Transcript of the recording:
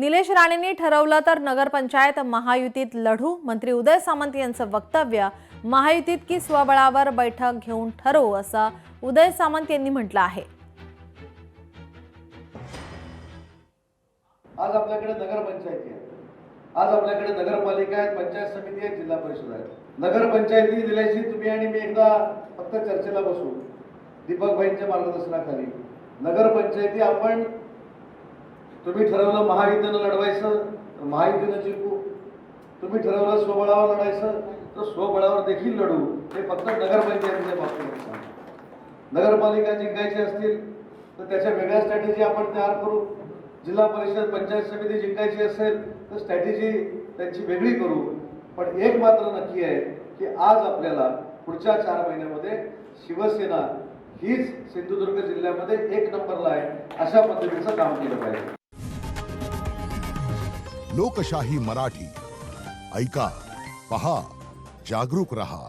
निलेश राणेंनी ठरवलं तर नगरपंचायत महायुतीत लढू। मंत्री उदय सामंत यांचं वक्तव्य, महायुतीत की स्वबळावर बैठक घेऊन ठरवू, असं उदय सामंत यांनी म्हटलं आहे। आज आपल्याकडे नगरपंचायती आहे, आज आपल्याकडे नगरपालिका आहे, पंचायत समिती आहे, जिल्हा परिषद आहे। नगरपंचायती दिल्याशी तुम्ही आणि मी एकदा फक्त चर्चेला बसू, दीपक भाईंच्या मार्गदर्शनाखाली। नगरपंचायती आपण तुम्ही ठरवलं महायुतीनं लढवायचं तर महायुतीनं जिंकू, तुम्ही ठरवलं स्वबळावर लढायचं तर स्वबळावर देखील लढू। हे फक्त नगरपंचायतीच्या बाबतीत सांगतो। नगरपालिका जिंकायची असतील तर त्याच्या वेगळ्या स्ट्रॅटेजी आपण तयार करू। जिल्हा परिषद पंचायत समिती जिंकायची असेल तर स्ट्रॅटेजी त्यांची वेगळी करू। पण एक मात्र नक्की आहे की आज आपल्याला पुढच्या 4 महिन्यामध्ये शिवसेना हीच सिंधुदुर्ग जिल्ह्यामध्ये 1 नंबरला आहे, अशा पद्धतीचं काम केलं पाहिजे। लोकशाही मराठी ऐका, पहा, जागरूक रहा।